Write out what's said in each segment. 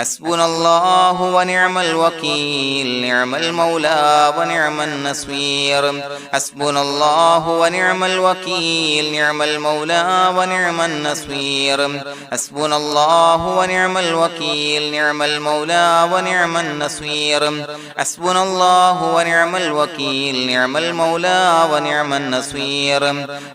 حسبنا الله ونعم الوكيل نعم المولى ونعم النصير حسبنا الله ونعم الوكيل نعم المولى ونعم النصير حسبنا الله ونعم الوكيل نعم المولى ونعم النصير حسبنا الله ونعم الوكيل نعم المولى ونعم النصير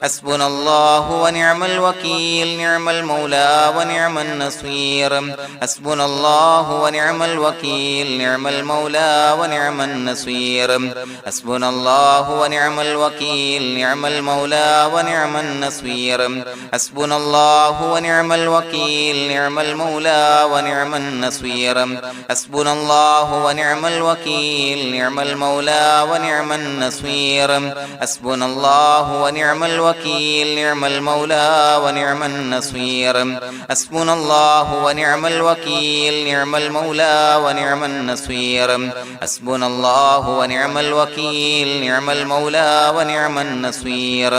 حسبنا الله ونعم الوكيل نعم المولى ونعم النصير حسبنا الله ونعم الوكيل نعم المولى ونعم النصير حسبنا الله ونعم الوكيل نعم المولى ونعم النصير حسبنا الله ونعم الوكيل نعم المولى ونعم النصير حسبنا الله ونعم الوكيل نعم المولى ونعم النصير حسبنا الله ونعم الوكيل نعم المولى ونعم النصير حسبنا الله ونعم الوكيل نعم المولى ونعم النصير حسبنا الله ونعم الوكيل نعم المولى ونعم النصير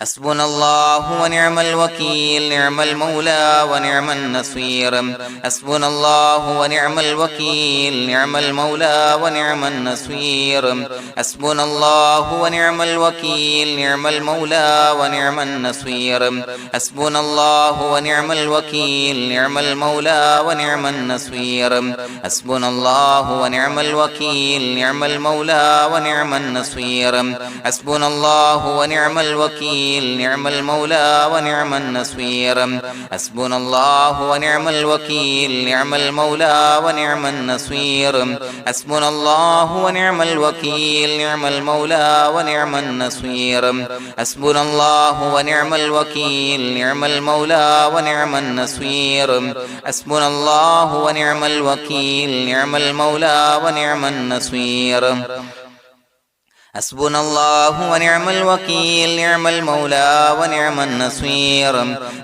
حسبنا الله ونعم الوكيل نعم المولى ونعم النصير حسبنا الله ونعم الوكيل نعم المولى ونعم النصير حسبنا الله ونعم الوكيل نعم المولى ونعم النصير حسبنا الله ونعم الوكيل نعم المولى ونعم النصير حسبنا الله ونعم الوكيل نعم المولى ونعم النصير حسبنا الله ونعم الوكيل نعم المولى ونعم النصير حسبنا الله ونعم الوكيل نعم المولى ونعم النصير حسبنا الله ونعم الوكيل نعم المولى ونعم النصير حسبنا الله ونعم الوكيل نعم المولى ونعم النصير حسبنا الله ونعم الوكيل نعم المولى ونعم النصير حسبنا الله ونعم الوكيل نعم المولى ونعم النصير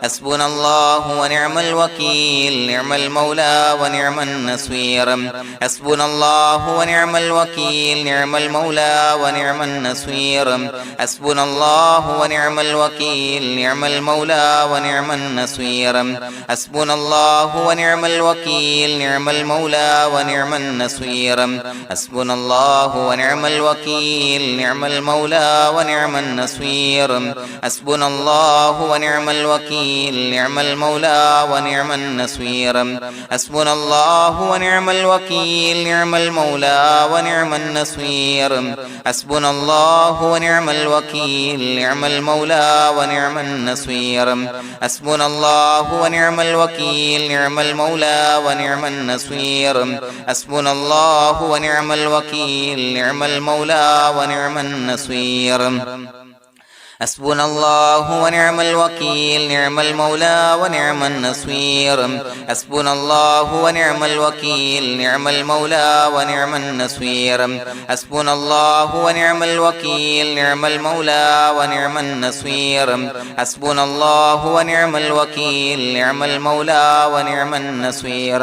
حسبنا الله ونعم الوكيل نعم المولى ونعم النصير حسبنا الله ونعم الوكيل نعم المولى ونعم النصير حسبنا الله ونعم الوكيل نعم المولى ونعم النصير حسبنا الله ونعم الوكيل نعم المولى ونعم النصير حسبنا الله ونعم الوكيل نعم المولى ونعم النصير حسبنا الله ونعم الوكيل نعم المولى ونعم النصير حسبنا الله ونعم الوكيل نعم المولى ونعم النصير حسبنا الله ونعم الوكيل نعم المولى ونعم النصير حسبنا الله ونعم الوكيل نعم المولى ونعم النصير حسبنا الله ونعم الوكيل نعم المولى ونعم النصير حسبنا الله ونعم الوكيل نعم المولى ونعم النصير حسبنا الله ونعم الوكيل نعم المولى ونعم النصير حسبنا الله ونعم الوكيل نعم المولى ونعم النصير حسبنا الله ونعم الوكيل نعم المولى ونعم النصير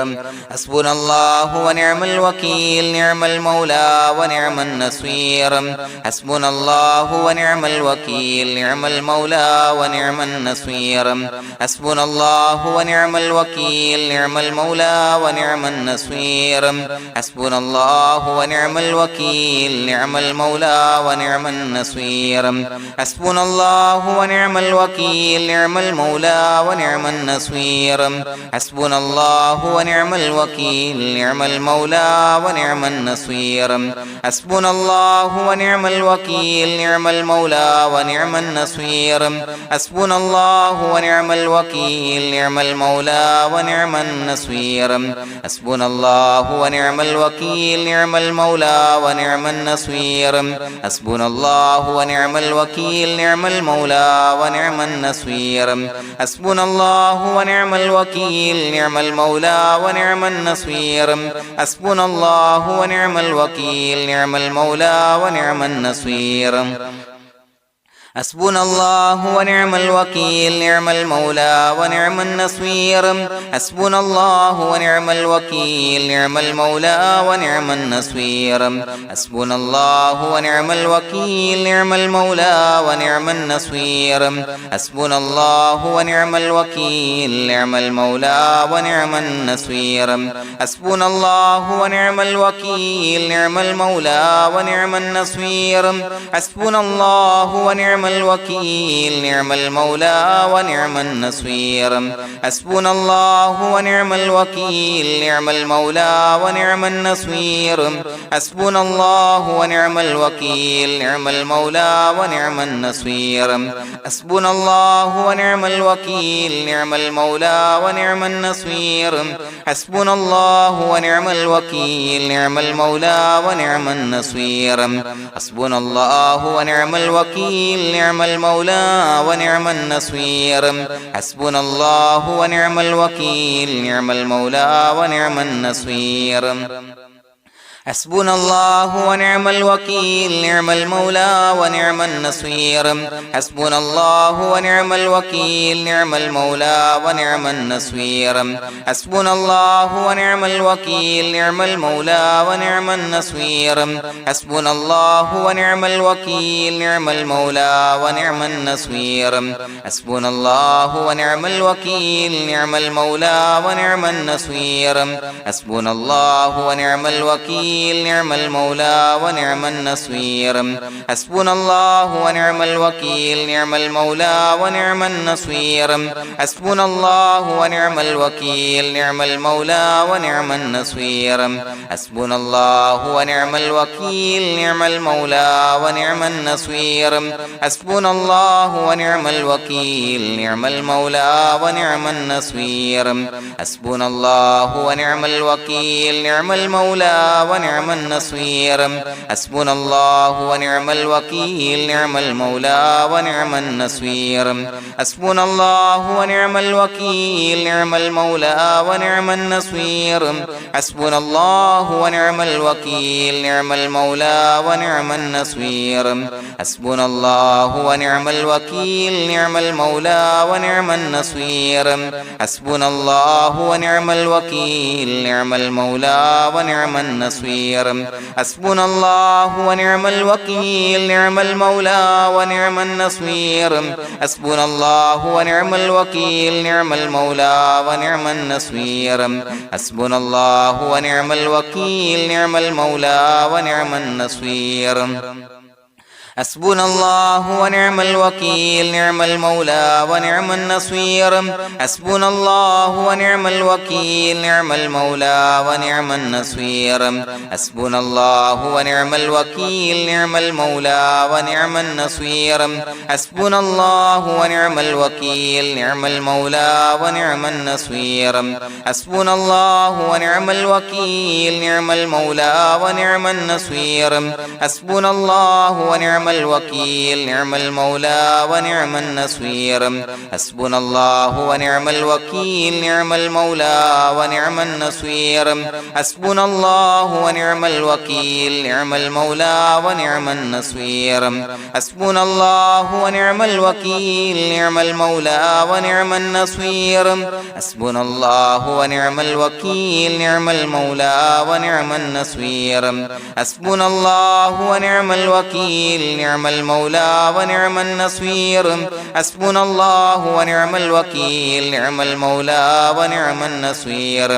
حسبنا الله ونعم الوكيل نعم المولى ونعم النصير حسبنا الله ونعم الوكيل نعم المولى ونعم النصير حسبنا الله ونعم الوكيل نعم المولى ونعم النصير حسبنا الله ونعم الوكيل نعم المولى ونعم النصير حسبنا الله ونعم الوكيل نعم المولى ونعم النصير حسبنا الله ونعم الوكيل نعم المولى ونعم النصير حسبنا الله ونعم الوكيل نعم المولى ونعم النصير حسبنا الله ونعم الوكيل نعم المولى ونعم النصير حسبنا الله ونعم الوكيل نعم المولى ونعم النصير حسبنا الله ونعم الوكيل نعم المولى ونعم النصير حسبنا الله ونعم الوكيل نعم المولى ونعم النصير حسبنا الله ونعم الوكيل نعم المولى ونعم النصير حسبنا الله ونعم الوكيل نعم المولى ونعم النصير حسبنا الله ونعم الوكيل نعم المولى ونعم النصير حسبنا الله ونعم الوكيل نعم المولى ونعم النصير حسبنا الله ونعم الوكيل نعم المولى ونعم النصير حسبنا الله ونعم الوكيل نعم المولى ونعم النصير حسبنا الله ونعم الوكيل نعم المولى ونعم النصير حسبنا الله ونعم الوكيل نعم المولى ونعم النصير حسبنا الله ونعم الوكيل نعم المولى ونعم النصير حسبنا الله ونعم الوكيل نعم المولى ونعم النصير حسبنا الله ونعم الوكيل نعم المولى ونعم النصير حسبنا الله ونعم الوكيل نعم المولى ونعم النصير حسبنا الله ونعم الوكيل نعم المولى ونعم النصير حسبنا الله ونعم الوكيل نعم المولى ونعم النصير حسبنا الله ونعم الوكيل نعم المولى ونعم النصير حسبنا الله ونعم الوكيل نعم المولى ونعم النصير حسبنا الله ونعم الوكيل نعم المولى ونعم النصير حسبنا الله ونعم الوكيل نعم المولى ونعم النصير حسبنا الله ونعم الوكيل نعم المولى ونعم النصير حسبنا الله ونعم الوكيل نعم المولى ونعم النصير حسبنا الله ونعم الوكيل نعم المولى ونعم النصير حسبنا الله ونعم الوكيل نعم المولى ونعم النصير حسبنا الله ونعم الوكيل نعم المولى ونعم النصير حسبنا الله ونعم الوكيل نعم المولى ونعم النصير حسبنا الله ونعم الوكيل نعم المولى ونعم النصير حسبنا الله ونعم الوكيل نعم المولى ونعم النصير حسبنا الله ونعم الوكيل نعم المولى ونعم النصير حسبنا الله ونعم الوكيل نعم المولى ونعم النصير حسبنا الله ونعم الوكيل نعم المولى ونعم النصير حسبنا الله ونعم الوكيل نعم المولى ونعم النصير حسبنا الله ونعم الوكيل نعم المولى ونعم النصير حسبنا الله ونعم الوكيل نعم المولى ونعم النصير حسبنا الله ونعم الوكيل نعم المولى ونعم النصير حسبنا الله ونعم الوكيل نعم المولى ونعم النصير حسبنا الله ونعم الوكيل نعم المولى ونعم النصير حسبنا الله ونعم الوكيل نعم المولى ونعم النصير حسبنا الله ونعم الوكيل نعم المولى ونعم النصير حسبنا الله ونعم الوكيل نعم المولى ونعم النصير حسبنا الله ونعم الوكيل نعم المولى ونعم النصير حسبنا الله ونعم الوكيل نعم المولى ونعم النصير حسبنا الله ونعم الوكيل نعم المولى ونعم النصير حسبنا الله ونعم الوكيل نعم المولى ونعم النصير حسبنا الله ونعم الوكيل نعم المولى ونعم النصير حسبنا الله ونعم الوكيل نعم المولى ونعم النصير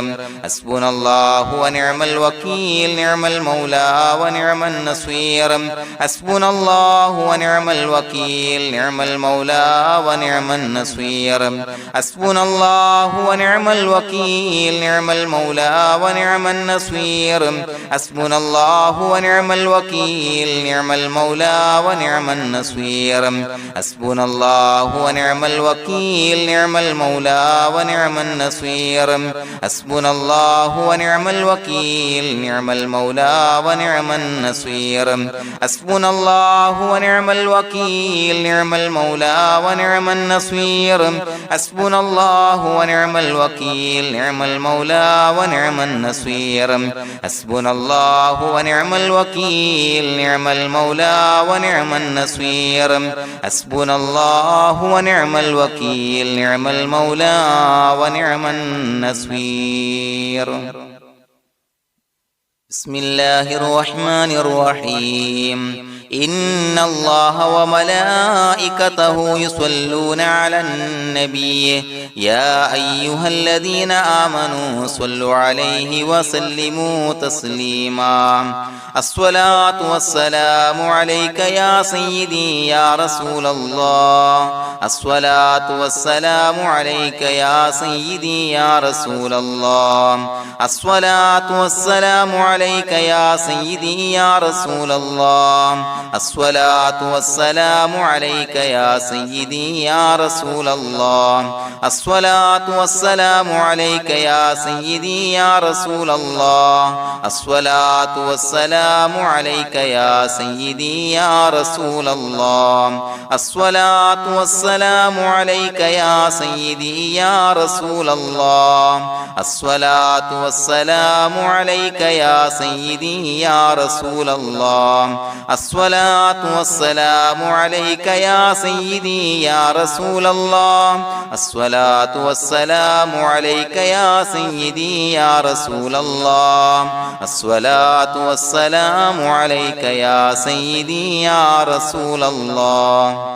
حسبنا الله ونعم الوكيل نعم المولى ونعم النصير حسبنا الله ونعم الوكيل نعم المولى ونعم النصير حسبنا الله ونعم الوكيل نعم المولى ونعم النصير حسبنا الله ونعم الوكيل نعم المولى ونعم النصير حسبنا الله ونعم الوكيل نعم المولى ونعم النصير حسبنا الله ونعم الوكيل نعم المولى ونعم النصير حسبنا الله ونعم الوكيل نعم المولى ونعم النصير حسبنا الله ونعم الوكيل نعم المولى ونعم النصير حسبنا الله ونعم الوكيل نعم المولى ونعم النصير حسبنا الله ونعم الوكيل نعم المولى ونعم النصير بسم الله الرحمن الرحيم إن الله وملائكته يصلون على النبي يا أيها الذين آمنوا صلوا عليه وسلموا تسليما الصلاة والسلام عليك يا سيدي يا رسول الله الصلاة والسلام عليك يا سيدي يا رسول الله الصلاة والسلام عليك يا سيدي يا رسول الله الصلاة والسلام عليك يا سيدي يا رسول الله الصلاة والسلام عليك يا سيدي يا رسول الله الصلاة والسلام عليك يا سيدي يا رسول الله الصلاة والسلام عليك يا سيدي يا رسول الله الصلاة والسلام عليك يا سيدي يا رسول الله الصلاة والسلام عليك يا سيدي يا رسول الله الصلاة والسلام عليك يا سيدي يا رسول الله الصلاة والسلام عليك يا سيدي يا رسول الله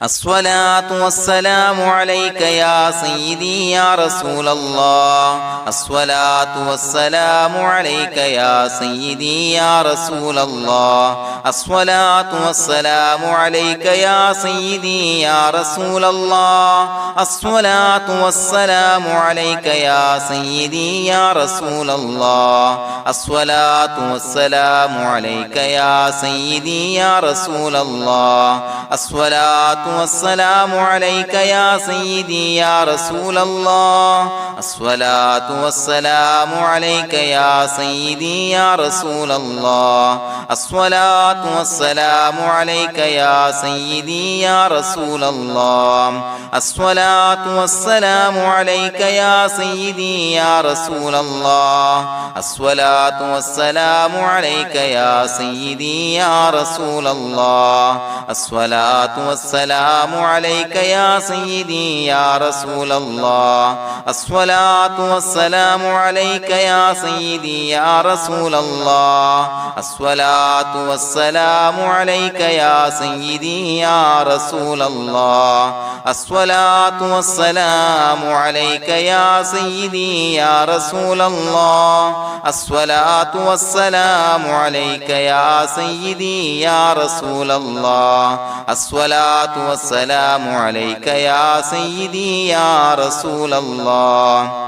الصلاة والسلام عليك يا سيدي يا رسول الله الصلاة والسلام عليك يا سيدي يا رسول الله الصلاة والسلام عليك يا سيدي يا رسول الله الصلاة والسلام عليك يا سيدي يا رسول الله الصلاة والسلام عليك يا سيدي يا رسول الله الصلاة والسلام عليك يا سيدي يا رسول الله الصلاة والسلام عليك يا سيدي يا رسول الله الصلاة والسلام عليك يا سيدي يا رسول الله الصلاة والسلام عليك يا سيدي يا رسول الله الصلاة والسلام عليك يا سيدي يا رسول الله الصلاة والسلام عليك يا سيدي يا رسول الله الصلاة والسلام عليك يا سيدي يا رسول الله الصلاة والسلام عليك يا سيدي يا رسول الله الصلاة والسلام عليك يا سيدي يا رسول الله الصلاة والسلام عليك يا سيدي يا رسول الله الصلاة والسلام عليك يا سيدي يا رسول الله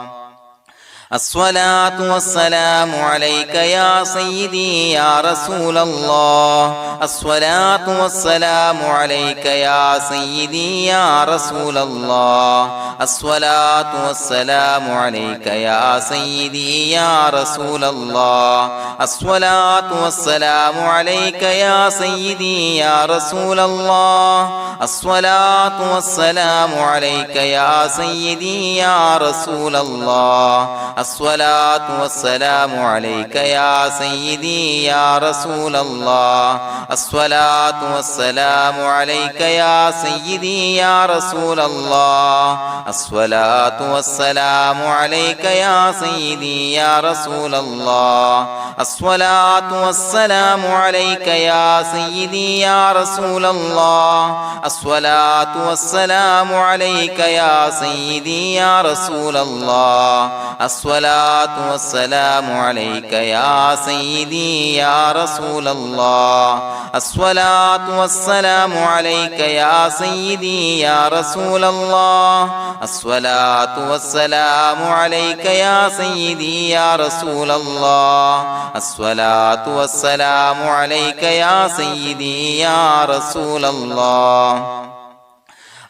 الصلاة والسلام عليك يا سيدي يا رسول الله الصلاة والسلام عليك يا سيدي يا رسول الله الصلاة والسلام عليك يا سيدي يا رسول الله الصلاة والسلام عليك يا سيدي يا رسول الله الصلاة والسلام عليك يا سيدي يا رسول الله الصلاة والسلام عليك يا سيدي يا رسول الله الصلاة والسلام عليك يا سيدي يا رسول الله الصلاة والسلام عليك يا سيدي يا رسول الله الصلاة والسلام عليك يا سيدي يا رسول الله الصلاة والسلام عليك يا سيدي يا رسول الله الصلاة والسلام عليك يا سيدي يا رسول الله الصلاة والسلام عليك يا سيدي يا رسول الله الصلاة والسلام عليك يا سيدي يا رسول الله الصلاة والسلام عليك يا سيدي يا رسول الله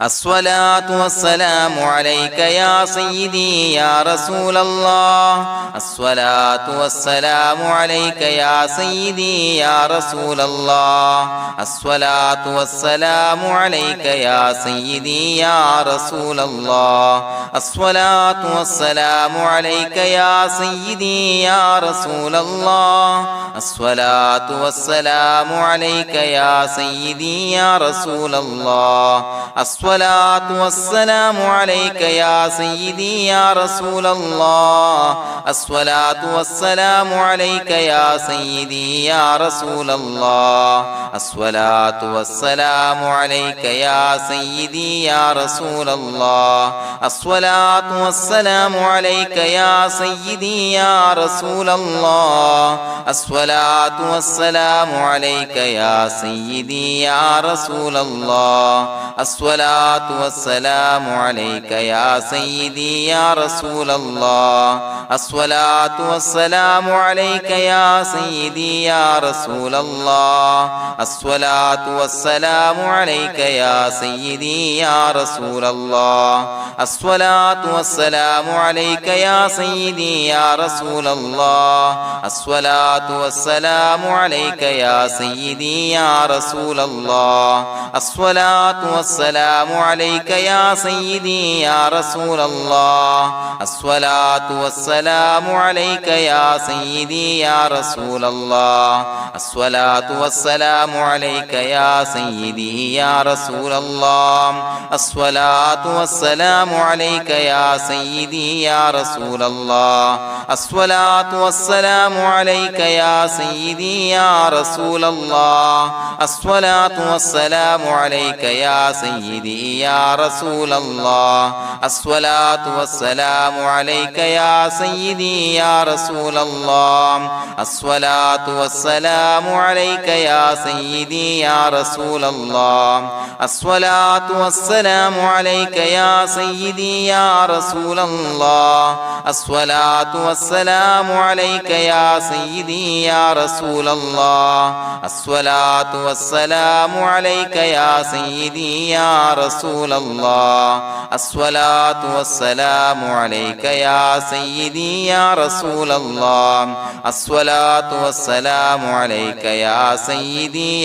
الصلاة والسلام عليك يا سيدي يا رسول الله الصلاة والسلام عليك يا سيدي يا رسول الله الصلاة والسلام عليك يا سيدي يا رسول الله الصلاة والسلام عليك يا سيدي يا رسول الله الصلاة والسلام عليك يا سيدي يا رسول الله الصلاة والسلام عليك يا سيدي يا رسول الله الصلاة والسلام عليك يا سيدي يا رسول الله الصلاة والسلام عليك يا سيدي يا رسول الله الصلاة والسلام عليك يا سيدي يا رسول الله الصلاة والسلام عليك يا سيدي يا رسول الله الصلاة والسلام عليك يا سيدي يا رسول الله الصلاة والسلام عليك يا سيدي يا رسول الله الصلاة والسلام عليك يا سيدي يا رسول الله الصلاة والسلام عليك يا سيدي يا رسول الله الصلاة والسلام عليك يا سيدي يا رسول الله الصلاة والسلام عليك يا سيدي يا رسول الله الصلاة والسلام عليك يا سيدي يا رسول الله الصلاة والسلام عليك يا سيدي يا رسول الله الصلاة والسلام عليك يا سيدي يا رسول الله الصلاة والسلام عليك يا سيدي يا رسول الله الصلاة والسلام عليك يا سيدي يا رسول الله الصلاة والسلام عليك يا سيدي يا رسول الله الصلاة والسلام عليك يا سيدي يا رسول الله الصلاة والسلام عليك يا سيدي يا رسول الله الصلاة والسلام عليك يا سيدي يا رسول الله الصلاة والسلام عليك يا سيدي يا رسول الله الصلاة والسلام عليك يا سيدي يا رسول الله الصلاة والسلام عليك يا سيدي يا رسول الله الصلاة والسلام عليك يا سيدي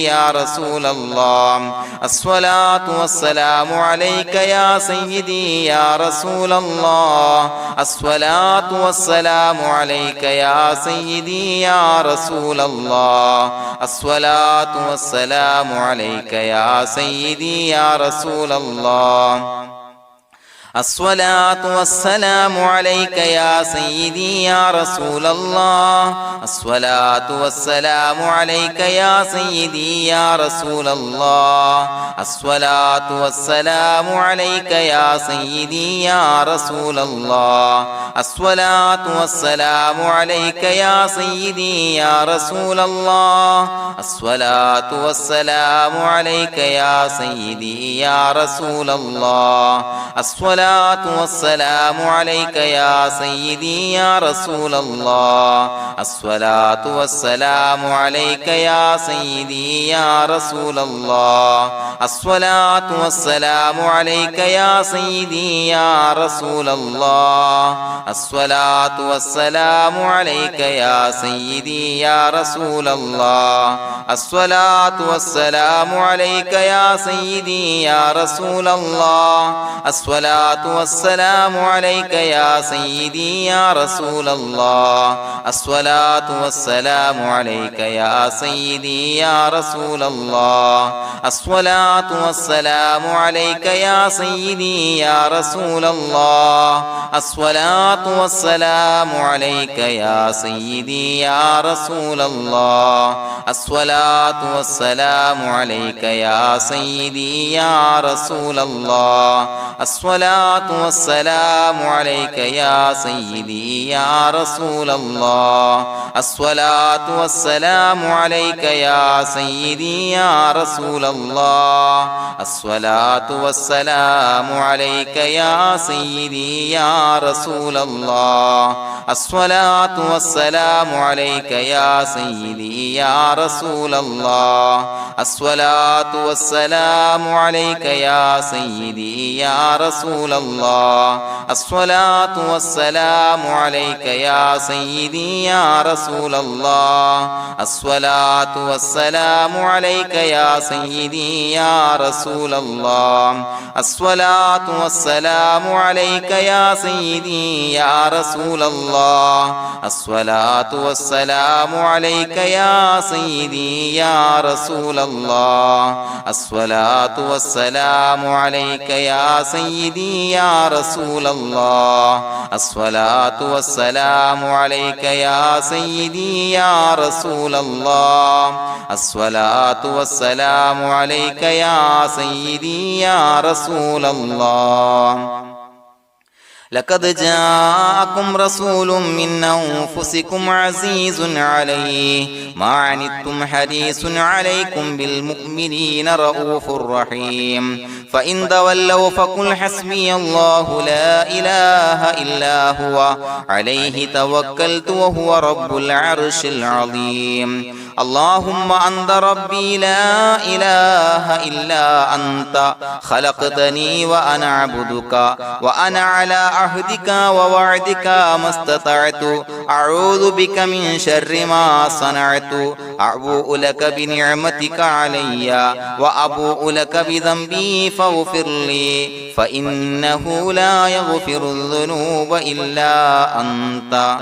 يا رسول الله الصلاة والسلام عليك يا سيدي يا رسول الله الصلاة والسلام عليك يا سيدي يا رسول الله الصلاة والسلام عليك يا سيدي يا رسول الله الصلاة والسلام عليك يا سيدي يا رسول الله الصلاة والسلام عليك يا سيدي يا رسول الله الصلاة والسلام عليك يا سيدي يا رسول الله الصلاة والسلام عليك يا سيدي يا رسول الله الصلاة والسلام عليك يا سيدي يا رسول الله الصلاة والسلام عليك يا سيدي يا رسول الله الصلاة والسلام عليك يا سيدي يا رسول الله الصلاة والسلام عليك يا سيدي يا رسول الله الصلاة والسلام عليك يا سيدي يا رسول الله الصلاة والسلام عليك يا سيدي يا رسول الله الصلاة والسلام عليك يا سيدي يا رسول الله الصلاة والسلام عليك يا سيدي يا رسول الله الصلاة والسلام عليك يا سيدي يا رسول الله الصلاة والسلام عليك يا سيدي يا رسول الله الصلاة والسلام عليك يا سيدي يا رسول الله الصلاة الصلاة والسلام عليك يا سيدي يا رسول الله الصلاة والسلام عليك يا سيدي يا رسول الله الصلاة والسلام عليك يا سيدي يا رسول الله الصلاة والسلام عليك يا سيدي يا رسول الله الصلاة والسلام عليك يا سيدي يا رسول الله الصلاة والسلام عليك يا سيدي يا رسول الله الصلاة والسلام عليك يا سيدي يا رسول الله الصلاة والسلام عليك يا سيدي يا رسول الله الصلاة والسلام عليك يا سيدي يا رسول الله الصلاة والسلام عليك يا سيدي يا رسول الله الصلاة والسلام عليك يا سيدي يا رسول الله الصلاة والسلام عليك يا سيدي يا رسول الله لقد جاءكم رسول من أنفسكم عزيز عليه ما عنتم حريص عليكم بالمؤمنين رؤوف رحيم فإن تولوا فقل حسبي الله لا إله إلا هو عليه توكلت وهو رب العرش العظيم اللهم أنت ربي لا إله إلا أنت خلقتني وأنا عبدك وأنا على عهدك ووعدك ما استطعت أعوذ بك من شر ما صنعت أبوء لك بنعمتك علي وأبوء لك بذنبي فاغفر لي فإنه لا يغفر الذنوب إلا أنت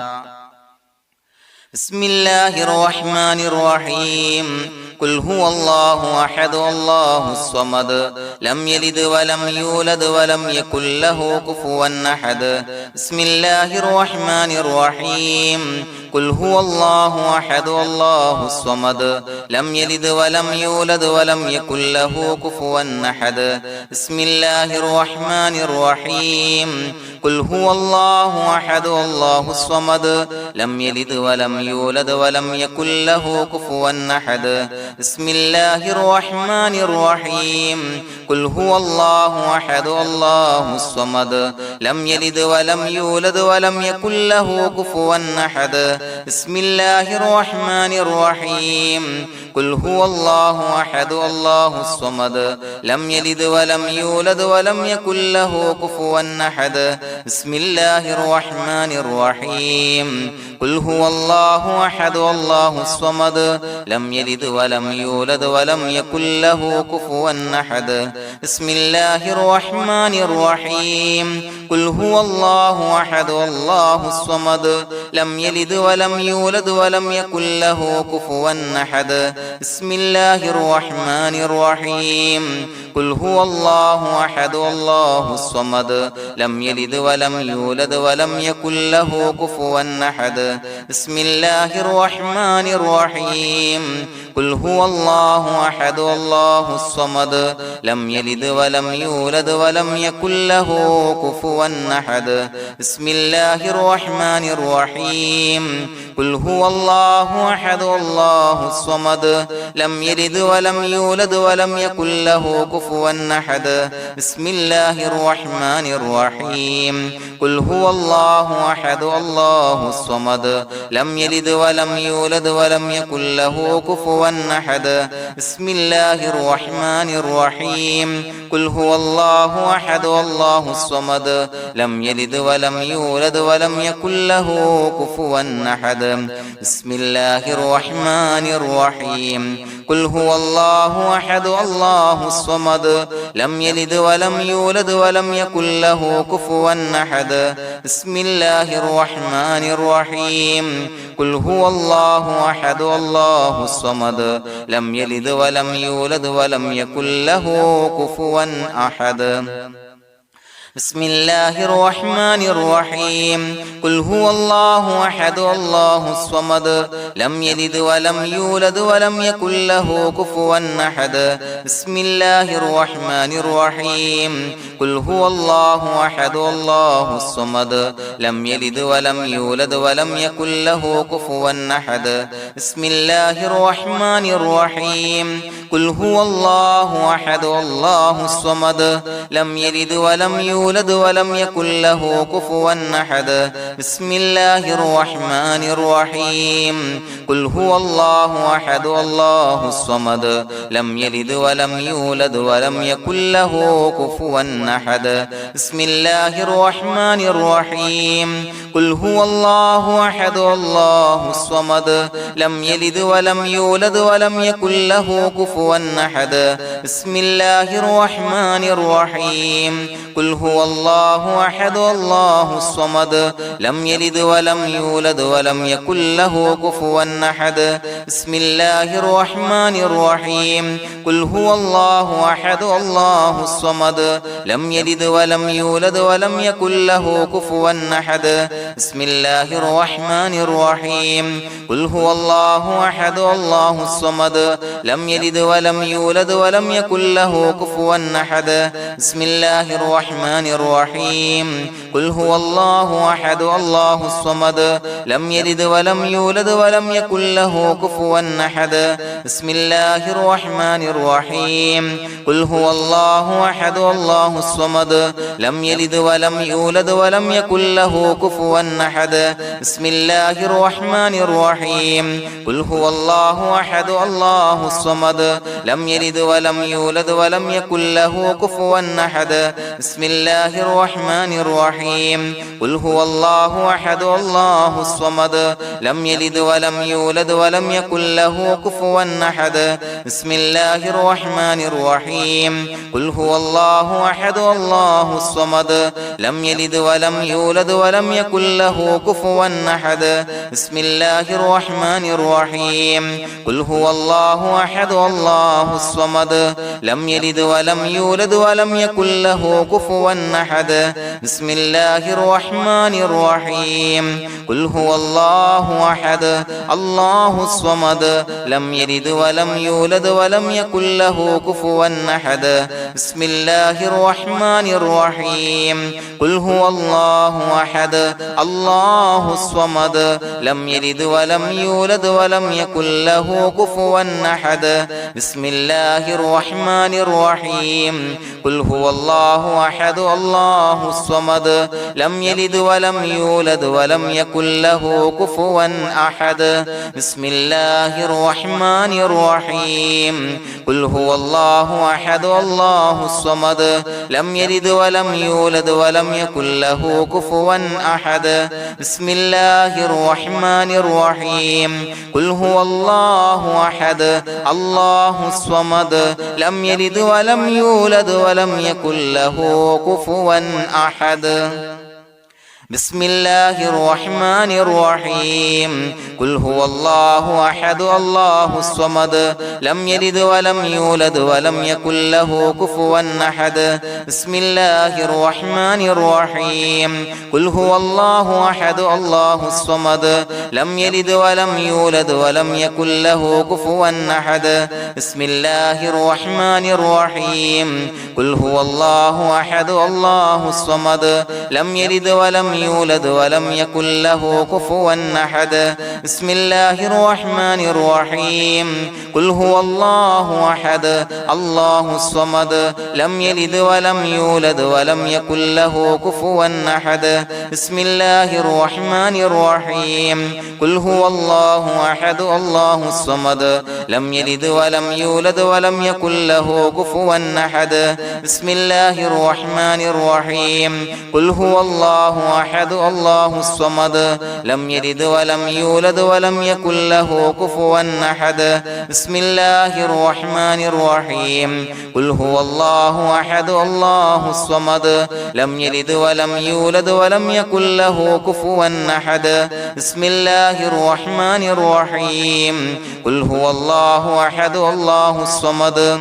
بسم الله الرحمن الرحيم قل هو الله أحد الله الصمد لم يلد ولم يولد ولم يكن له كفوا أحد بسم الله الرحمن الرحيم قل هو الله أحد الله الصمد لم يلد ولم يولد ولم يكن له كفوا أحد بسم الله الرحمن الرحيم قل هو الله أحد الله الصمد لم يلد ولم يولد ولم يكن له كفوا أحد بسم الله الرحمن الرحيم قل هو الله أحد الله الصمد لم يلد ولم يولد ولم يكن له كفوا أحد بسم الله الرحمن الرحيم قل هو الله أحد الله الصمد لم يلد ولم يولد ولم يكن له كفوا أحد بسم الله الرحمن الرحيم قل هو الله أحد الله الصمد لم يلد ولم يولد ولم يكن له كفوا أحد بسم الله الرحمن الرحيم قل هو الله أحد الله الصمد لم يلد ولم يولد ولم يكن له كفوا أحد بسم الله الرحمن الرحيم قل هو الله أحد الله الصمد لم يلد ولم يولد ولم يكن له كفوا أحد بسم الله الرحمن الرحيم قل هو الله أحد الله الصمد لم يلد ولم يولد ولم يكن له كفوا أحد بسم الله الرحمن الرحيم قل هو الله أحد الله الصمد لم يلد ولم يولد ولم يكن له كفوا أحد بسم الله الرحمن الرحيم قل هو الله أحد الله الصمد لم يلد ولم يولد ولم يكن له كفوا أحد بسم الله الرحمن الرحيم قل هو الله أحد الله الصمد لم يلد ولم يولد ولم يكن له كفوا أحد بسم الله الرحمن الرحيم قل هو الله أحد الله الصمد لم يلد ولم يولد ولم يكن له كفوا أحد بسم الله الرحمن الرحيم قل هو الله أحد الله الصمد لم يلد ولم يولد ولم يكن له كفوا أحد بسم الله الرحمن الرحيم قل هو الله أحد الله الصمد لم يلد ولم يولد ولم يكن له كفوا أحد بسم الله الرحمن الرحيم قل هو الله أحد الله الصمد لم يلد ولم يولد ولم يكن له كفوا أحد بسم الله الرحمن الرحيم قل هو الله أحد الله الصمد لم يلد ولم يولد ولم يكن له كفوا أحد بسم الله الرحمن الرحيم قل هو الله أحد الله الصمد لم يلد ولم يولد ولم يكن له كفوا أحد بسم الله الرحمن الرحيم قل هو الله أحد الله الصمد لم يلد ولم يولد ولم يكن له كفوا أحد بسم الله الرحمن الرحيم قل هو الله أحد الله الصمد لم يلد ولم يولد ولم يكن له كفوا أحد بسم الله الرحمن الرحيم قل هو الله أحد الله الصمد لم يلد ولم يولد ولم يكن له كفوا أحد بسم الله الرحمن الرحيم قل هو الله أحد الله الصمد لم يلد ولم يولد ولم يكن له كفوا أحد بسم الله الرحمن الرحيم قل هو الله أحد الله الصمد لم يلد ولم يولد ولم يكن له كفوا أحد بسم الله الرحمن الرحيم قل هو الله أحد الله الصمد لم يلد ولم يولد ولم يكن له كفوا أحد بسم الله الرحمن الرحيم قل هو الله أحد الله الصمد لم يلد ولم يولد ولم يكن له كفوا أحد بسم الله الرحمن الرحيم قل هو الله أحد الله الصمد لم يلد ولم يولد ولم يكن له كفوا أحد بسم الله الرحمن الرحيم قل هو الله أحد الله الصمد لم يلد ولم يولد ولم يكن له كفوا أحد بسم الله الرحمن الرحيم قل هو الله أحد الله الصمد لم يلد ولم يولد ولم يكن له كفوا أحد بسم الله الرحمن الرحيم قل هو الله أحد الله الصمد لم يلد ولم يولد ولم يكن له كفوا أحد بسم الله الرحمن الرحيم قل هو الله أحد الله الصمد لم يلد ولم يولد ولم يكن له كفوا أحد بسم الله الرحمن الرحيم قل هو الله أحد الله الصمد لم يلد ولم يولد ولم يكن له كفوا أحد بسم الله الرحمن الرحيم قل هو الله أحد الله الصمد لم يلد ولم يولد ولم يكن له كفوا أحد بسم الله الرحمن الرحيم قل هو الله أحد الله الصمد لم يلد ولم يولد ولم يكن له كفوا أحد بسم الله الرحمن الرحيم قل هو الله أحد الله الصمد لم يلد ولم يولد ولم يكن له كفوا أحد بسم الله الرحمن الرحيم قل هو الله أحد الله الصمد لم يلد ولم يولد ولم يكن له كفوا أحد بسم الله الرحمن الرحيم قل هو الله أحد الله الصمد لم يلد ولم يولد ولم يكن له كفوا أحد بسم الله الرحمن الرحيم قل هو الله أحد الله الصمد لم يلد ولم يولد ولم يكن له كفوا أحد بسم الله الرحمن الرحيم قل هو الله أحد الله الصمد لم يلد ولم يولد ولم يكن له كفوا أحد بسم الله الرحمن الرحيم قل هو الله أحد الله الصمد لم يلد ولم يولد ولم يكن له كفوا أحد بسم الله الرحمن الرحيم قل هو الله أحد الله الصمد لم يلد ولم يولد ولم يكن له كفوا أحد بسم الله الرحمن الرحيم قل هو الله أحد الله الصمد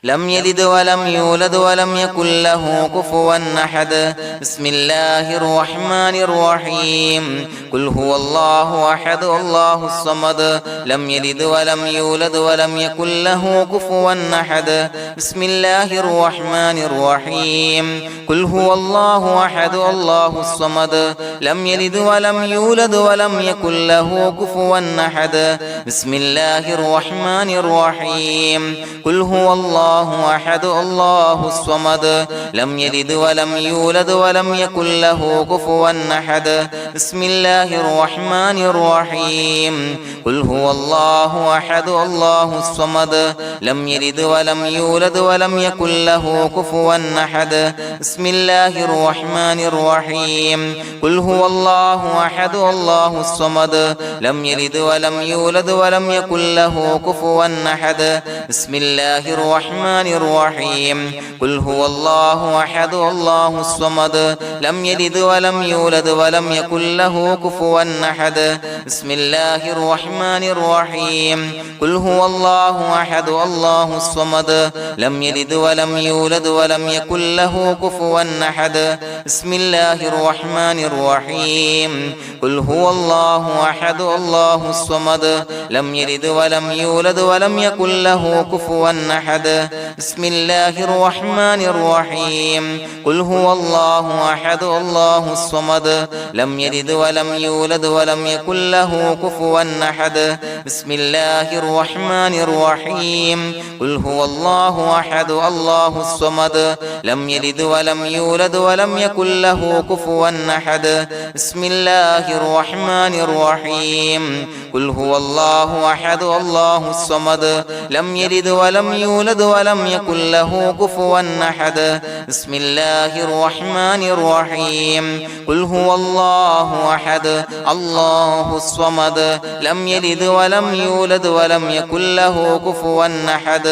لم يلد ولم يولد ولم يكن له كفوا أحد بسم الله الرحمن الرحيم قل هو الله أحد الله الصمد لم يلد ولم يولد ولم يكن له كفوا أحد بسم الله الرحمن الرحيم قل هو الله أحد الله الصمد لم يلد ولم يولد ولم يكن له كفوا أحد بسم الله الرحمن الرحيم قل هو الله أحد الله الصمد لم يلد ولم يولد ولم يكن له كفوا أحد بسم الله الرحمن الرحيم قل هو الله أحد الله الصمد لم يلد ولم يولد ولم يكن له كفوا أحد بسم الله الرحمن الرحيم قل هو الله أحد الله الصمد لم يلد ولم يولد ولم يكن له كفوا أحد بسم الله الرحمن الرحيم قل هو الله أحد الله الصمد لم يلد ولم يولد ولم يكن له كفوا أحد بسم الله الرحمن الرحيم قل هو الله أحد الله الصمد لم يلد ولم يولد ولم يكن له كفوا أحد بسم الله الرحمن الرحيم قل هو الله أحد الله الصمد لم يلد ولم يولد ولم يكن له كفوا أحد بسم الله الرحمن الرحيم قل هو الله أحد الله الصمد لم يلد ولم يولد ولم يكن له كفوا أحد بسم الله الرحمن الرحيم قل هو الله أحد الله الصمد لم يلد ولم يولد ولم يكن له كفوا أحد بسم الله الرحمن الرحيم قل هو الله أحد الله الصمد لم يلد ولم يولد ولم يكن له كفوا أحد بسم الله الرحمن الرحيم قل هو الله أحد الله الصمد لم يلد ولم يولد ولم يكن له كفوا أحد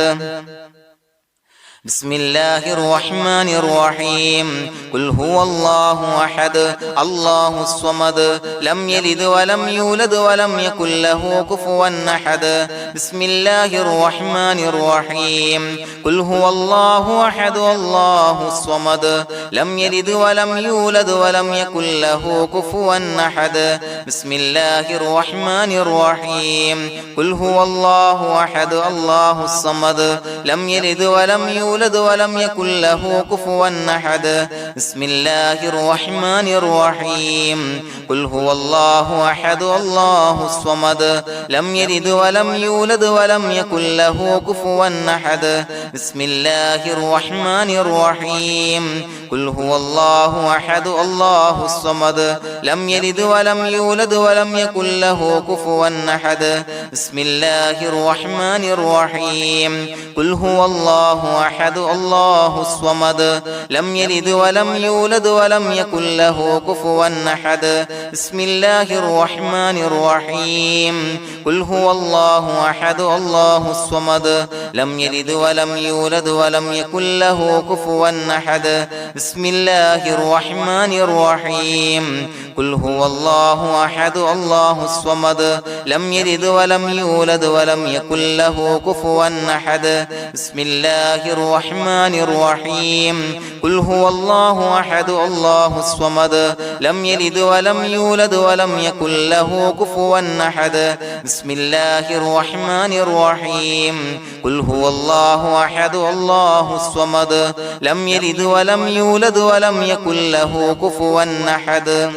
بسم الله الرحمن الرحيم قل هو الله أحد الله الصمد لم يلد ولم يولد ولم يكن له كفوا أحد بسم الله الرحمن الرحيم قل هو الله أحد الله الصمد لم يلد ولم يولد ولم يكن له كفوا أحد بسم الله الرحمن الرحيم قل هو الله أحد الله الصمد لم يلد ولم يولد ولم يكن له كفوا أحد بسم الله الرحمن الرحيم قل هو الله أحد الله الصمد لم يلد ولم يولد ولم يكن له كفوا أحد بسم الله الرحمن الرحيم قل هو الله أحد الله الصمد لم يلد ولم يولد ولم يكن له كفوا أحد بسم الله الرحمن الرحيم قل هو الله أحد الله الصمد لم يلد ولم يولد ولم يكن له كفوا أحد بسم الله الرحمن الرحيم قل هو الله أحد الله الصمد لم يلد ولم يولد ولم يكن له كفوا أحد بسم الله الرحمن الرحيم قل هو الله أحد الله الصمد لم يلد ولم يولد ولم يكن له كفوا أحد بسم الله الرحمن الرحيم قل هو الله أحد الله الصمد لم يلد ولم يولد ولم يكن له كفوا أحد بسم الله الرحمن الرحيم قل هو الله أحد الله الصمد لم يلد ولم يولد ولم يكن له كفوا أحد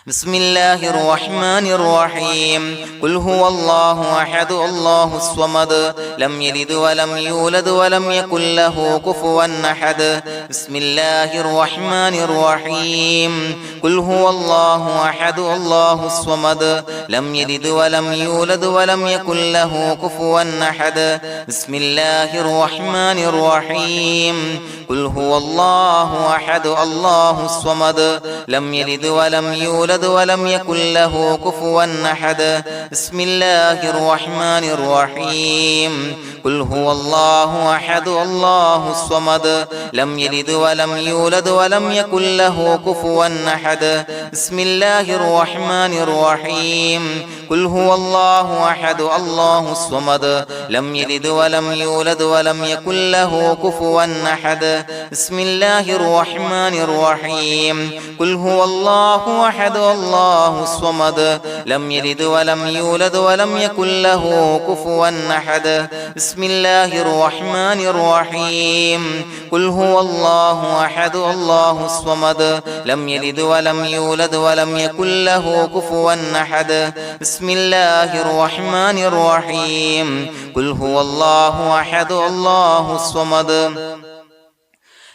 بسم الله الرحمن الرحيم قل هو الله أحد الله الصمد لم يلد ولم يولد ولم يكن له كفوا أحد بسم الله الرحمن الرحيم قل هو الله أحد الله الصمد لم يلد ولم يولد ولم يكن له كفوا أحد بسم الله الرحمن الرحيم قل هو الله أحد الله الصمد لم يلد ولم يولد يولد ولم يكن له كفوا أحد بسم الله الرحمن الرحيم قل هو الله أحد الله الصمد لم يلد ولم يولد ولم يكن له كفوا أحد بسم الله الرحمن الرحيم قل هو الله أحد الله الصمد لم يلد ولم يولد ولم يكن له كفوا أحد بسم الله الرحمن الرحيم قل هو الله أحد الله الصمد لم يلد ولم يولد ولم يكن له كفوا أحد بسم الله الرحمن الرحيم قل هو الله أحد الله الصمد لم يلد ولم يولد ولم يكن له كفوا أحد بسم الله الرحمن الرحيم قل هو الله أحد الله الصمد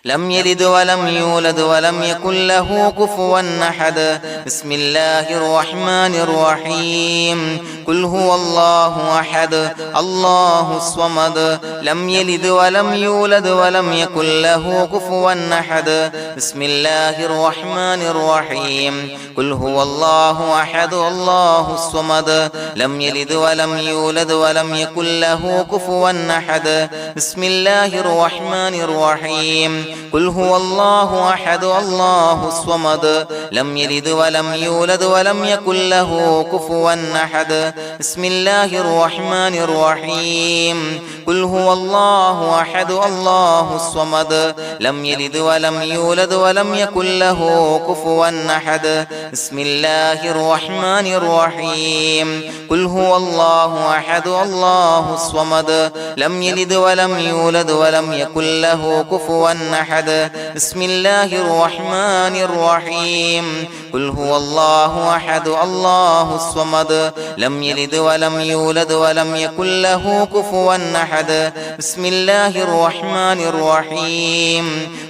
لم يلد ولم يولد ولم يكن له كفوا أحد بسم الله الرحمن الرحيم قل هو الله أحد الله الصمد لم يلد ولم يولد ولم يكن له كفوا أحد بسم الله الرحمن الرحيم قل هو الله أحد الله الصمد لم يلد ولم يولد ولم يكن له كفوا أحد بسم الله الرحمن الرحيم قل هو الله أحد الله الصمد لم يلد ولم يولد ولم يكن له كفوا أحد بسم الله الرحمن الرحيم قل هو الله أحد الله الصمد لم يلد ولم يولد ولم يكن له كفوا أحد بسم الله الرحمن الرحيم قل هو الله أحد الله الصمد لم يلد ولم يولد ولم يكن له كفوا أحد بسم الله الرحمن الرحيم قل هو الله أحد الله الصمد لم يلد ولم يولد ولم يكن له كفوا أحد بسم الله الرحمن الرحيم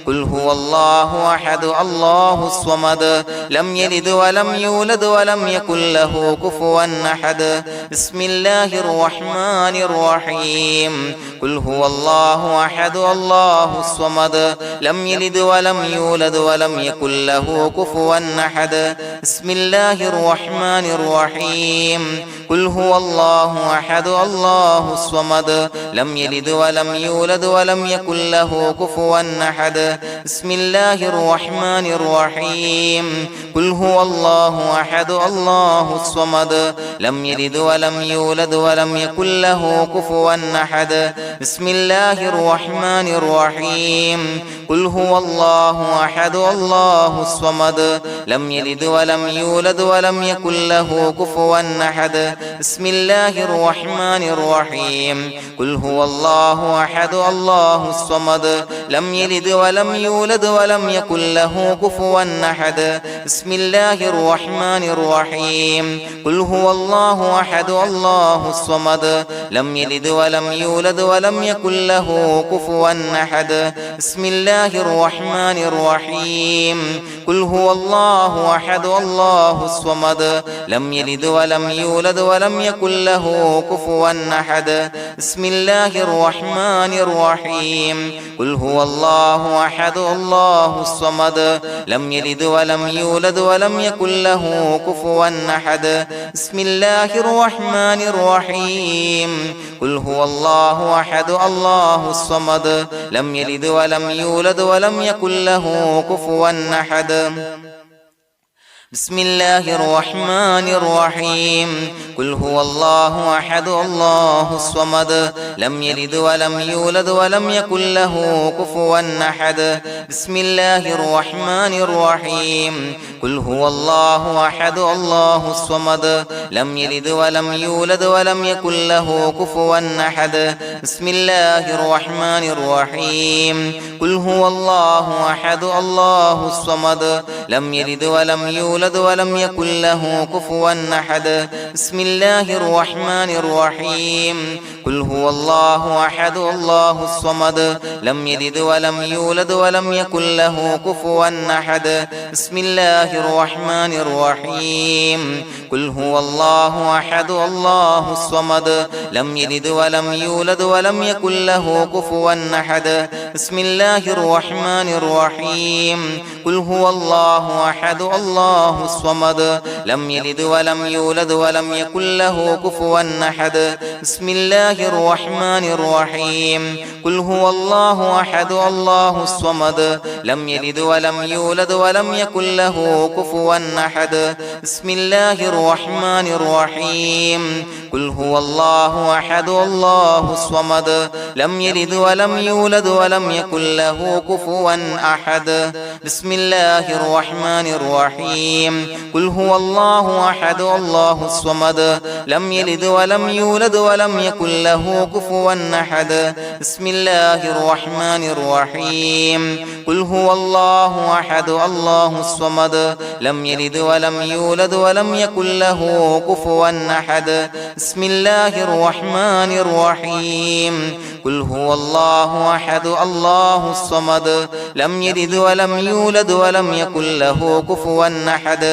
قل هو الله أحد الله الصمد لم يلد ولم يولد ولم يكن له كفوا أحد بسم الله الرحمن الرحيم قل هو الله أحد الله الصمد لم يلد ولم يولد ولم يكن له كفوا أحد بسم الله الرحمن الرحيم قل هو الله أحد الله الصمد لم يلد ولم يولد ولم يكن له كفوا أحد بسم الله الرحمن الرحيم قل هو الله أحد الله الصمد لم يلد ولم يولد ولم يكن له كفوا أحد بسم الله الرحمن الرحيم قل هو الله أحد الله الصمد لم يلد ولم يولد ولم يكن له كفوا أحد بسم الله الرحمن الرحيم قل هو الله أحد الله الصمد لم يلد ولم يولد ولم يكن له كفوا أحد بسم الله الرحمن الرحيم قل هو الله أحد الله الصمد لم يلد ولم يولد ولم يكن له كفوا أحد بسم الله الرحمن الرحيم قل هو الله أحد الله الصمد لم يلد ولم يولد ولم يكن له كفوا أحد بسم الله الرحمن الرحيم قل هو الله أحد الله الصمد لم يلد ولم يولد ولم يكن له كفوا أحد بسم الله الرحمن الرحيم قل هو الله أحد الله الصمد لم يلد ولم يولد ولم يكن له كفوا أحد بسم الله الرحمن الرحيم قل هو الله أحد الله الصمد لم يلد ولم يولد ولم يكن له كفوا أحد بسم الله الرحمن الرحيم قل هو الله أحد الله الصمد لم يلد ولم يولد ولم يكن له كفوا أحد بسم الله الرحمن الرحيم قل هو الله أحد الله الصمد لم يلد ولم يولد ولم يكن له كفوا أحد بسم الله الرحمن الرحيم قل هو الله أحد الله الصمد لم يلد ولم يولد ولم يكن له كفوا أحد بسم الله الرحمن الرحيم قل هو الله أحد الله الصمد لم يلد ولم يولد ولم يكن له كفوا أحد بسم الله الرحمن الرحيم قل هو الله الله أحد الله الصمد لم يلد ولم يولد ولم يكن له كفوا أحد بسم الله الرحمن الرحيم قل هو الله أحد الله الصمد لم يلد ولم يولد ولم يكن له كفوا أحد بسم الله الرحمن الرحيم قل هو الله أحد الله الصمد لم يلد ولم يولد ولم يكن له كفوا أحد بسم الله الرحمن الرحيم قل هو الله أحد الله الصمد لم يلد ولم يولد ولم يكن له كفوا أحد بسم الله الرحمن الرحيم قل هو الله أحد الله الصمد لم يلد ولم يولد ولم يكن له كفوا أحد بسم الله الرحمن الرحيم قل هو الله أحد الله الصمد لم يلد ولم يولد ولم يكن له كفوا أحد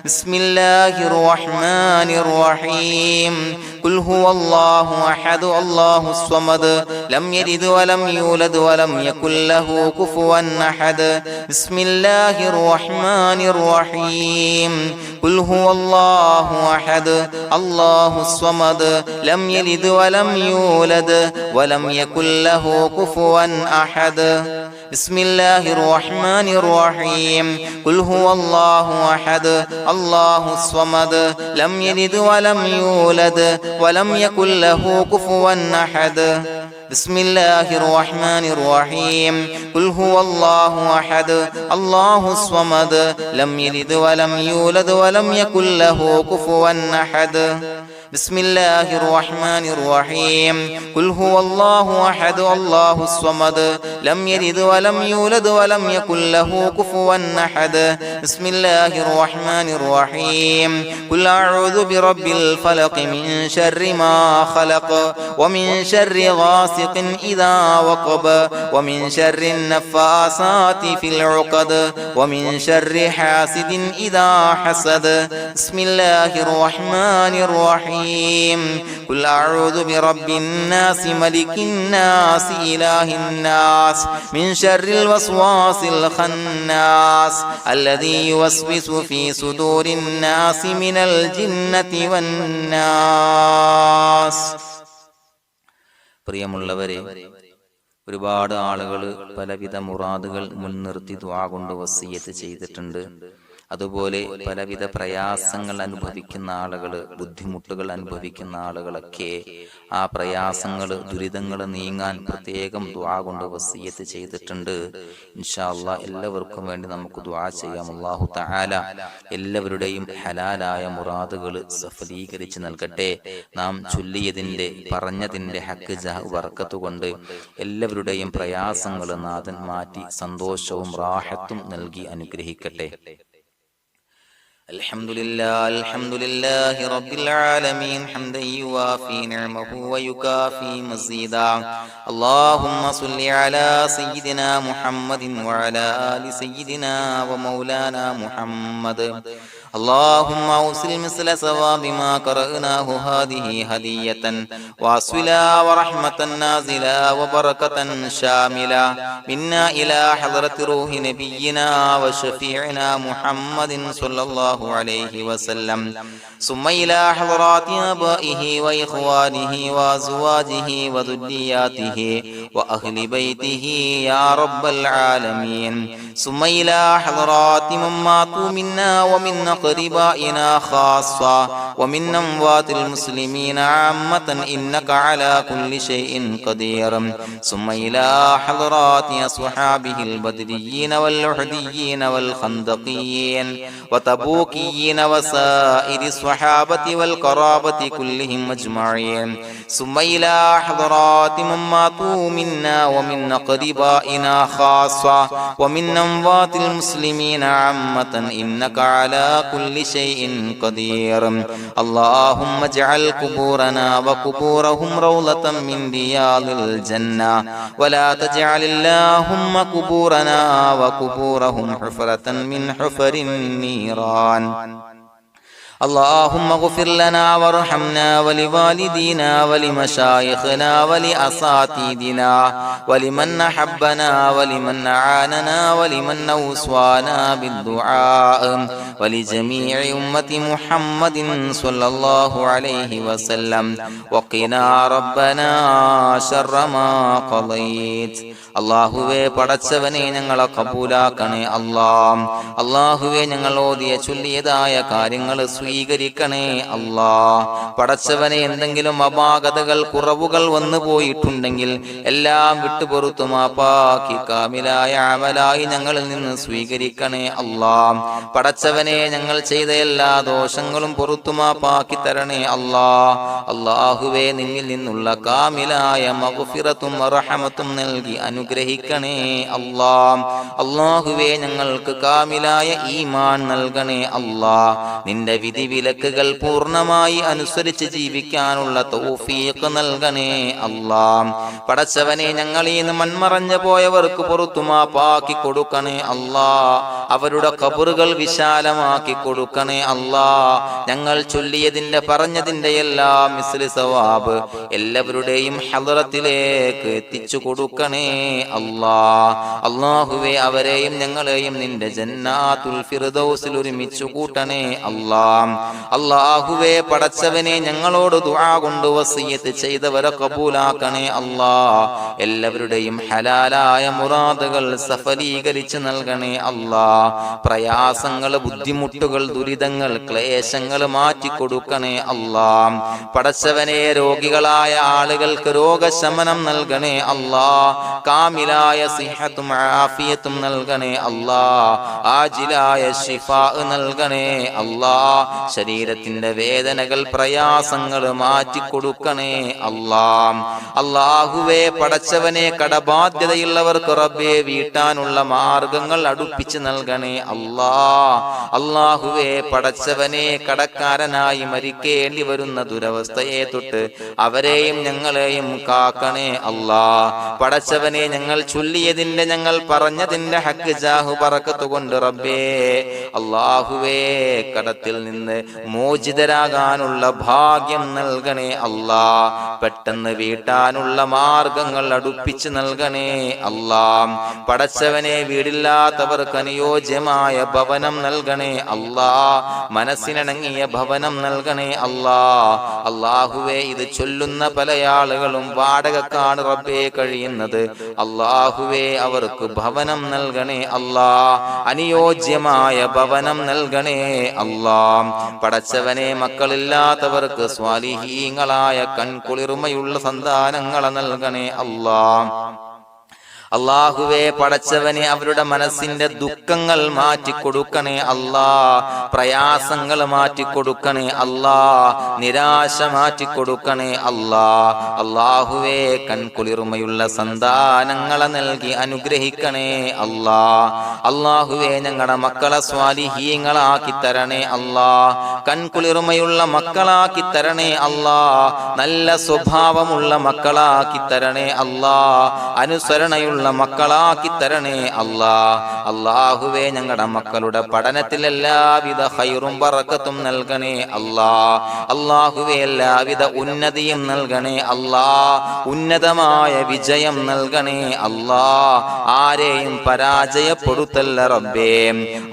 بسم الله الرحمن الرحيم قل هو الله أحد الله الصمد لم يلد ولم يولد ولم يكن له كفوا أحد بسم الله الرحمن الرحيم قل هو الله أحد الله الصمد لم يلد ولم يولد ولم يكن له كفوا أحد بسم الله الرحمن الرحيم قل هو الله أحد الله الصمد لم يلد ولم يولد ولم يكن له كفوا أحد بسم الله الرحمن الرحيم قل هو الله أحد الله الصمد لم يلد ولم يولد ولم يكن له كفوا أحد بسم الله الرحمن الرحيم قل هو الله أحد الله الصمد لم يلد ولم يولد ولم يكن له كفوا أحد بسم الله الرحمن الرحيم قل أعوذ برب الفلق من شر ما خلق ومن شر غاسق إذا وقب ومن شر النفاثات في العقد ومن شر حاسد إذا حسد بسم الله الرحمن الرحيم قل أعوذ برب الناس ملك الناس إله الناس من شر الوسواس الخناس الذي يوسوس في صدور الناس من الجنة والناس. പ്രിയമുള്ളവരെ, ഒരുപാട് ആളുകൾ പലവിധ മുറാദുകൾ മുൻനിർത്തി ദുആ കൊണ്ട് വസിയ്യത്ത് ചെയ്തിട്ടുണ്ട്. അതുപോലെ പലവിധ പ്രയാസങ്ങൾ അനുഭവിക്കുന്ന ആളുകൾ, ബുദ്ധിമുട്ടുകൾ അനുഭവിക്കുന്ന ആളുകളൊക്കെ ആ പ്രയാസങ്ങൾ, ദുരിതങ്ങൾ നീങ്ങാൻ പ്രത്യേകം ദുആ കൊണ്ട് വസിയ്യത്ത് ചെയ്തിട്ടുണ്ട്. ഇൻഷാ അല്ലാഹ് എല്ലാവർക്കും വേണ്ടി നമുക്ക് ദുആ ചെയ്യാം. അല്ലാഹു തആല എല്ലാവരുടെയും ഹലാലായ മുറാദുകൾ സഫലീകരിച്ച് നൽകട്ടെ. നാം ചൊല്ലിയതിന്റെ, പറഞ്ഞതിന്റെ ഹക്ക് ജാഹ് ബർക്കത്ത് കൊണ്ട് എല്ലാവരുടെയും പ്രയാസങ്ങൾ നാഥൻ മാറ്റി സന്തോഷവും റാഹത്തും നൽകി അനുഗ്രഹിക്കട്ടെ. الحمد لله رب العالمين حمدا يوافي نعمه ويكافي مزيدا. اللهم صل على سيدنا محمد وعلى آل سيدنا ومولانا محمد. اللهم أوصل مثل ثواب ما قرأناه هذه هدية واصلا ورحمة نازلا وبركة شاملة منا إلى حضرة روح نبينا وشفيعنا محمد صلى الله عليه وسلم، ثم إلى حضرات آبائه وإخوانه وأزواجه وذرياته وأهل بيته يا رب العالمين، ثم إلى حضرات من ماتوا منا ومن أقربائنا خاصة ومن أموات المسلمين عامة إنك على كل شيء قدير، ثم إلى حضرات أصحابه البدريين والأحديين والخندقيين وتبوكيين وسائر الصحابة والقرابة كلهم أجمعين، ثم إلى حضرات من ماتوا منا ومن أقربائنا خاصة ومن أموات المسلمين عامة إنك على كل شيء قدير. اللهم اجعل قبورنا وقبورهم روضة من رياض الجنة، ولا تجعل اللهم قبورنا وقبورهم حفرة من حفر النيران. اللهم اغفر لنا وارحمنا ولوالدينا ولمشايخنا ولأساتذتنا ولمن أحبنا ولمن أعاننا ولمن أوصانا بالدعاء ولجميع أمة محمد صلى الله عليه وسلم وقنا ربنا شر ما قضيت. അള്ളാഹുവേ പടച്ചവനെ ഞങ്ങളെ കബൂലാക്കണേ അല്ലാഹ്. അള്ളാഹുവേ ഞങ്ങൾ ഓതിയ ചൊല്ലിയതായ കാര്യങ്ങൾ സ്വീകരിക്കണേ അല്ലാഹ്. പടച്ചവനെ എന്തെങ്കിലും അപാകതകൾ കുറവുകൾ വന്നു പോയിട്ടുണ്ടെങ്കിൽ എല്ലാം വിട്ടുപൊറുത്തു മാപ്പാക്കി കാമിലായ അമലായി ഞങ്ങളിൽ നിന്ന് സ്വീകരിക്കണേ അല്ലാഹ്. പടച്ചവനെ ഞങ്ങൾ ചെയ്ത എല്ലാ ദോഷങ്ങളും പൊറുത്തു മാപ്പാക്കി തരണേ അല്ലാഹ്. അള്ളാഹുവേ നിന്നിൽ നിന്നുള്ള കാമിലായ മഗ്ഫിറത്തും റഹമത്തും നൽകി അനുഗ്രഹിക്കണേ അല്ലാഹ്. അല്ലാഹുവേ ഞങ്ങൾക്ക് കാമിലായ ഈമാൻ നൽകണേ അല്ലാഹ്. നിന്റെ വിധി വിലക്കുകൾ പൂർണ്ണമായി അനുസരിച്ച് ജീവിക്കാനുള്ള തൗഫീഖ് നൽകണേ അല്ലാഹ്. പടച്ചവനെ ഞങ്ങളിൽ നിന്ന് മൺമറഞ്ഞു പോയവർക്ക് പുറത്തു മാപ്പാക്കി കൊടുക്കണേ അല്ലാഹ്. അവരുടെ ഖബറുകൾ വിശാലമാക്കി കൊടുക്കണേ അല്ലാഹ്. ഞങ്ങൾ ചൊല്ലിയതിന്റെ പറഞ്ഞതിന്റെ എല്ലാം മിസ്ലി സവാബ് എല്ലാവരുടെയും ഹളറത്തിലേക്ക് എത്തിച്ചു കൊടുക്കണേ അല്ലാഹ്. അല്ലാഹുവേ അവരെയും ഞങ്ങളെയും നിന്റെ ജന്നാത്തുൽ ഫിർദൗസിൽ ഒരുമിച്ചു കൂട്ടണേ അല്ലാഹ്. അല്ലാഹുവേ പടച്ചവനെ ഞങ്ങളോട് ദുആ കൊണ്ട് വസിയത്ത് ചെയ്തവരെ കബൂലാക്കണേ അല്ലാഹ്. എല്ലാവരുടെയും ഹലാലായ മുറാദുകൾ സഫലീകരിച്ച് നൽകണേ അല്ലാഹ്. പ്രയാസങ്ങൾ, ബുദ്ധിമുട്ടുകൾ, ദുരിതങ്ങൾ, ക്ലേശങ്ങൾ മാറ്റിക്കൊടുക്കണേ അല്ലാഹ്. പടച്ചവനെ രോഗികളായ ആളുകൾക്ക് രോഗശമനം നൽകണേ അല്ലാഹ്. കാമിലായ സിഹത്തും ആഫിയത്തും നൽകണേ അല്ലാഹ്. ആജിലായ ശിഫാ നൽകണേ അല്ലാഹ്. ശരീരത്തിന്റെ വേദനകൾ, പ്രയാസങ്ങൾ മാറ്റിക്കൊടുക്കണേ അല്ലാഹ്. അല്ലാഹുവേ പടച്ചവനെ കടബാധ്യതയുള്ളവർക്ക് റബ്ബേ വീട്ടാനുള്ള മാർഗങ്ങൾ അടുപ്പിച്ച് നൽകണേ അല്ലാഹ്. അല്ലാഹുവേ പടച്ചവനെ കടക്കാരനായി മരിക്കേണ്ടി വരുന്ന ദുരവസ്ഥയെ തൊട്ട് അവരെയും ഞങ്ങളെയും കാക്കണേ അല്ലാഹ്. പടച്ചവനെ ഞങ്ങൾ ചൊല്ലിയതിന്റെ, ഞങ്ങൾ പറഞ്ഞതിന്റെ ഹക്ക് ജാഹു ബറക്കത്ത് കൊണ്ട് റബ്ബേ അല്ലാഹുവേ കടത്തിൽ നിന്ന് മോചിതരാകാനുള്ള ഭാഗ്യം നൽകണേ അല്ലാഹ്. പെട്ടെന്ന് വീട്ടാനുള്ള മാർഗങ്ങൾ അടുപ്പിച്ച് നൽകണേ അല്ലാഹ്. പടച്ചവനെ വീടില്ലാത്തവർക്ക് അനുയോജ്യമായ ഭവനം നൽകണേ അല്ലാഹ്. മനസ്സിനിണങ്ങിയ ഭവനം നൽകണേ അല്ലാഹ്. അല്ലാഹുവേ ഇത് ചൊല്ലുന്ന പല ആളുകളും വാടകക്കാണ് റബ്ബേ കഴിയുന്നത്. അല്ലാഹുവേ അവർക്ക് ഭവനം നൽകണേ അല്ലാഹ്. അനുയോജ്യമായ ഭവനം നൽകണേ അല്ലാഹ്. പടച്ചവനെ മക്കളില്ലാത്തവർക്ക് സ്വാലിഹീങ്ങളായ കൺകുളിർമയുള്ള സന്താനങ്ങളെ നൽകണേ അല്ലാഹ്. അല്ലാഹുവേ പടച്ചവനെ അവരുടെ മനസ്സിന്റെ ദുഃഖങ്ങൾ മാറ്റിക്കൊടുക്കണേ അല്ലാഹ്. പ്രയാസങ്ങൾ മാറ്റിക്കൊടുക്കണേ അല്ലാഹ്. നിരാശ മാറ്റിക്കൊടുക്കണേ അല്ലാഹ്. അല്ലാഹുവേ കൺകുളിർമയുള്ള സന്താനങ്ങളെ നൽകി അനുഗ്രഹിക്കണേ അല്ലാഹ്. അല്ലാഹുവേ ഞങ്ങളുടെ മക്കളെ സ്വാലിഹീങ്ങളാക്കി തരണേ അല്ലാഹ്. കൺകുളിർമയുള്ള മക്കളാക്കി തരണേ അല്ലാഹ്. നല്ല സ്വഭാവമുള്ള മക്കളാക്കി തരണേ അല്ലാഹ്. അനുസരണയുള്ള മക്കളാക്കി തരണേ അല്ലാഹ്. അല്ലാഹുവേ ഞങ്ങളുടെ മക്കളുടെ പഠനത്തിൽ എല്ലാവിധ ഖൈറും ബറക്കത്തും നൽകണേ അല്ലാഹ്. അല്ലാഹുവേ എല്ലാവിധ ഉന്നതിയും നൽകണേ അല്ലാഹ്. ഉന്നതമായ വിജയം നൽകണേ അല്ലാഹ്. ആരെയും പരാജയപ്പെടുത്തല്ല റബ്ബേ.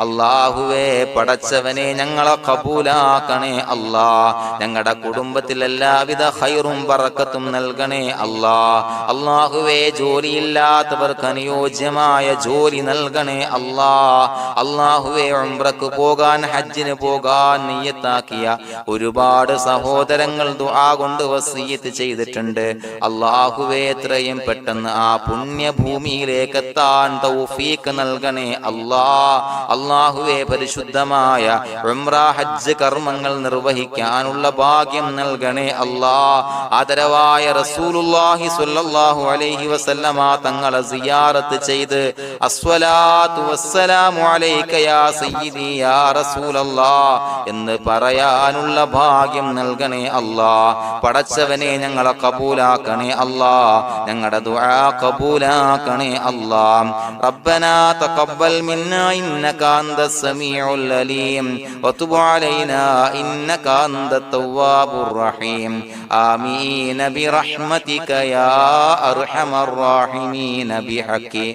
അല്ലാഹുവേ പടച്ചവനെ ഞങ്ങളെ കബൂലാക്കണേ അല്ലാഹ്. ഞങ്ങളുടെ കുടുംബത്തിൽ എല്ലാവിധ ഖൈറും ബറക്കത്തും നൽകണേ അല്ലാഹ്. അല്ലാഹുവേ ജോലിയില്ലാത്ത അനുയോജ്യമായ ജോലി നൽകണേ അല്ലാഹ്. അല്ലാഹുവേ ഉംറക്ക് പോകാൻ, ഹജ്ജിന് പോകാൻ നിയ്യത്താക്കിയ ഒരുപാട് സഹോദരങ്ങൾ ദുആ കൊണ്ട് വസിയത്ത് ചെയ്തിട്ടുണ്ട്. അല്ലാഹുവേ എത്രയും പെട്ടെന്ന് ആ പുണ്യഭൂമിയിലേക്ക് എത്താൻ തൗഫീഖ് നൽകണേ അല്ലാഹ്. അല്ലാഹുവേ പരിശുദ്ധമായ ഉംറ ഹജ്ജ് കർമ്മങ്ങൾ നിർവഹിക്കാനുള്ള ഭാഗ്യം നൽകണേ അല്ലാഹ്. ആദരവായ റസൂലുള്ളാഹി സ്വല്ലല്ലാഹു അലൈഹി വസല്ലമ തങ്ങളെ സിയാറത്ത് ചെയ്ത് അസ്സലാത്തു വസ്സലാമു അലൈക യാ സയ്യിദി യാ റസൂലല്ലാഹ് എന്ന് പറയാനുള്ള ഭാഗ്യം നൽകണേ അല്ലാഹ്. പടച്ചവനെ ഞങ്ങളെ കബൂലാക്കണേ അല്ലാഹ്, ഞങ്ങളുടെ ദുആ കബൂലാക്കണേ അല്ലാഹ്. റബ്ബനാ തഖബ്ബൽ മിന്നാ ഇന്നക അന്തസ് സമീഉൽ അലീം വതുബ് അലൈനാ ഇന്നക അന്തത് തവ്വാബുർ റഹീം. ആമീൻ ബിറഹ്മതിക യാ അർഹമർ റഹീമീൻ ബിഹഖി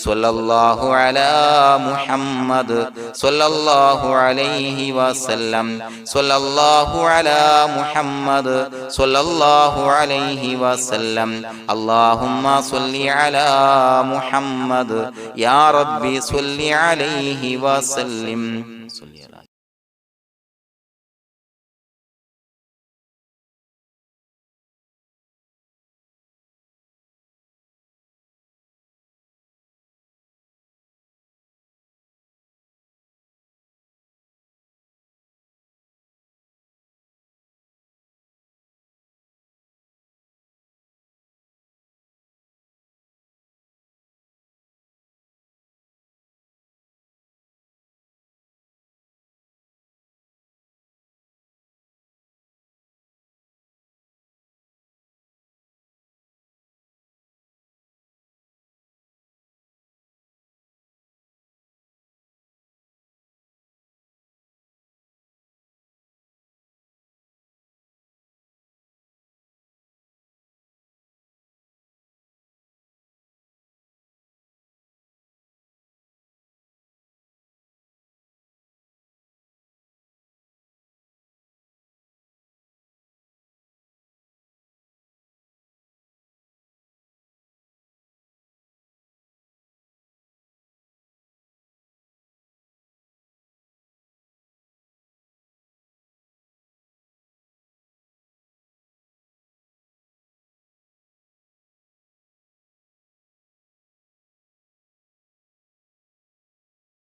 സ്വല്ലല്ലാഹു അലാ മുഹമ്മദ് സ്വല്ലല്ലാഹു അലൈഹി വസല്ലം സ്വല്ലല്ലാഹു അലാ മുഹമ്മദ് സ്വല്ലല്ലാഹു അലൈഹി വസല്ലം. അല്ലാഹുമ്മ സ്വല്ലി അലാ മുഹമ്മദ് യാ റബ്ബി സ്വല്ലി അലൈഹി വസല്ലം.